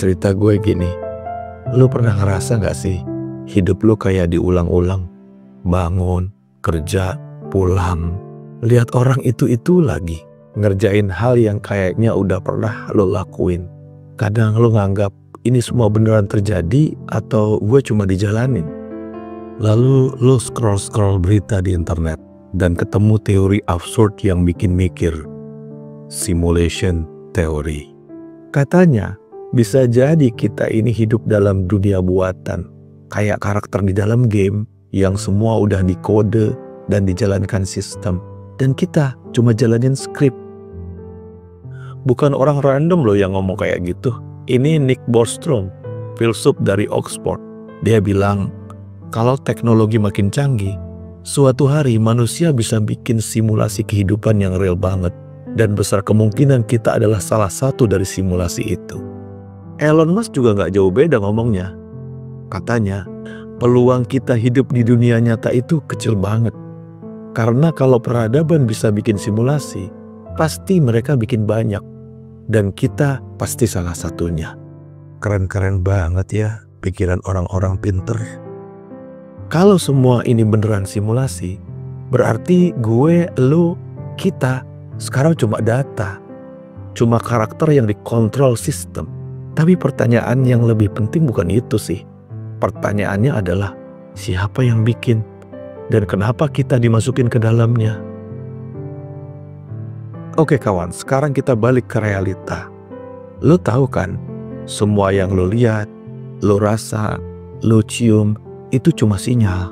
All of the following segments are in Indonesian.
cerita gue gini, lu pernah ngerasa gak sih hidup lu kayak diulang-ulang? Bangun, kerja, pulang, lihat orang itu lagi, ngerjain hal yang kayaknya udah pernah lu lakuin. Kadang lu nganggap ini semua beneran terjadi atau gue cuma dijalanin. Lalu lu scroll berita di internet dan ketemu teori absurd yang bikin mikir. Simulation theory. Katanya bisa jadi kita ini hidup dalam dunia buatan, kayak karakter di dalam game yang semua udah dikode dan dijalankan sistem, dan kita cuma jalanin skrip. Bukan orang random loh yang ngomong kayak gitu. Ini Nick Bostrom, filsuf dari Oxford. Dia bilang, kalau teknologi makin canggih, suatu hari manusia bisa bikin simulasi kehidupan yang real banget, dan besar kemungkinan kita adalah salah satu dari simulasi itu. Elon Musk juga gak jauh beda ngomongnya. Katanya, peluang kita hidup di dunia nyata itu kecil banget. Karena kalau peradaban bisa bikin simulasi, pasti mereka bikin banyak. Dan kita pasti salah satunya. Keren-keren banget ya pikiran orang-orang pinter. Kalau semua ini beneran simulasi, berarti gue, lu, kita sekarang cuma data. Cuma karakter yang dikontrol sistem. Tapi pertanyaan yang lebih penting bukan itu sih. Pertanyaannya adalah siapa yang bikin dan kenapa kita dimasukin ke dalamnya. Oke kawan, sekarang kita balik ke realita. Lo tahu kan, semua yang lo lihat, lo rasa, lo cium, itu cuma sinyal.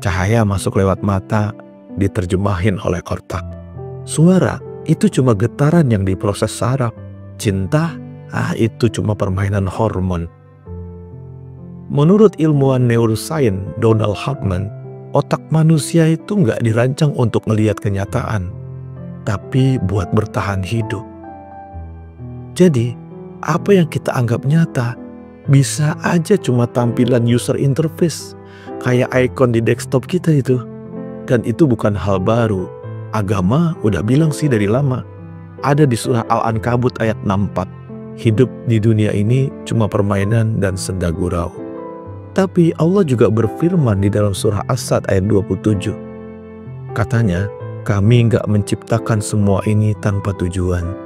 Cahaya masuk lewat mata, diterjemahin oleh otak. Suara, itu cuma getaran yang diproses saraf. Cinta, itu cuma permainan hormon. Menurut ilmuwan neuroscience Donald Hoffman, otak manusia itu nggak dirancang untuk ngelihat kenyataan, tapi buat bertahan hidup. Jadi, apa yang kita anggap nyata bisa aja cuma tampilan user interface, kayak icon di desktop kita itu. Dan itu bukan hal baru. Agama udah bilang sih dari lama. Ada di surah Al-Ankabut ayat 64. Hidup di dunia ini cuma permainan dan senda gurau. Tapi Allah juga berfirman di dalam surah As-Sad ayat 27. Katanya, kami nggak menciptakan semua ini tanpa tujuan.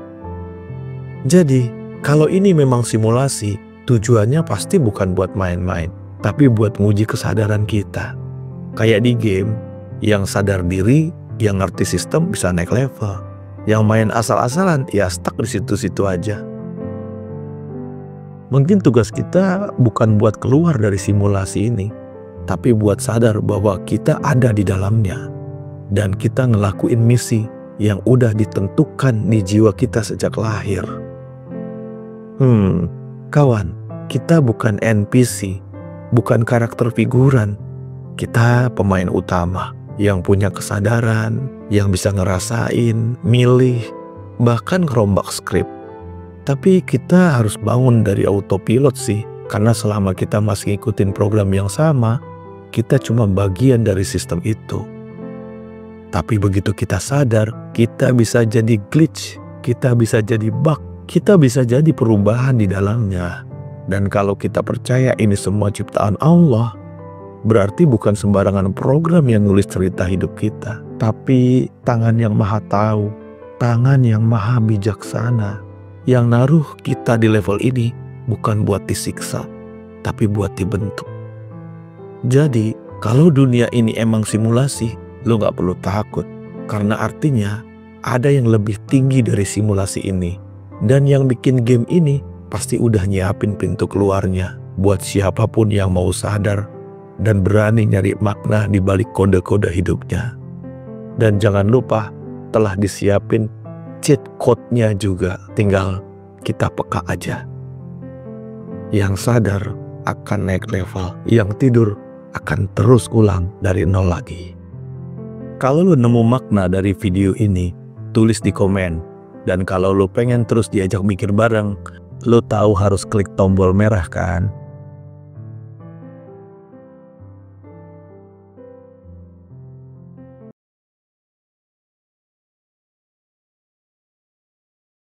Jadi, kalau ini memang simulasi, tujuannya pasti bukan buat main-main, tapi buat nguji kesadaran kita. Kayak di game, yang sadar diri, yang ngerti sistem bisa naik level. Yang main asal-asalan, ya stuck di situ-situ aja. Mungkin tugas kita bukan buat keluar dari simulasi ini, tapi buat sadar bahwa kita ada di dalamnya. Dan kita ngelakuin misi yang udah ditentukan di jiwa kita sejak lahir. Kawan, kita bukan NPC, bukan karakter figuran. Kita pemain utama yang punya kesadaran, yang bisa ngerasain, milih, bahkan ngerombak skrip. Tapi kita harus bangun dari autopilot sih, karena selama kita masih ngikutin program yang sama, kita cuma bagian dari sistem itu. Tapi begitu kita sadar, kita bisa jadi glitch, kita bisa jadi bug, kita bisa jadi perubahan di dalamnya. Dan kalau kita percaya ini semua ciptaan Allah, berarti bukan sembarangan program yang nulis cerita hidup kita, tapi tangan yang maha tahu, tangan yang maha bijaksana, yang naruh kita di level ini bukan buat disiksa, tapi buat dibentuk. Jadi, kalau dunia ini emang simulasi, lo gak perlu takut, karena artinya ada yang lebih tinggi dari simulasi ini. Dan yang bikin game ini pasti udah nyiapin pintu keluarnya buat siapapun yang mau sadar dan berani nyari makna di balik kode-kode hidupnya. Dan jangan lupa telah disiapin cheat code-nya juga, tinggal kita peka aja. Yang sadar akan naik level, yang tidur akan terus ulang dari nol lagi. Kalau lu nemu makna dari video ini, tulis di komen. Dan kalau lu pengen terus diajak mikir bareng, lu tahu harus klik tombol merah kan?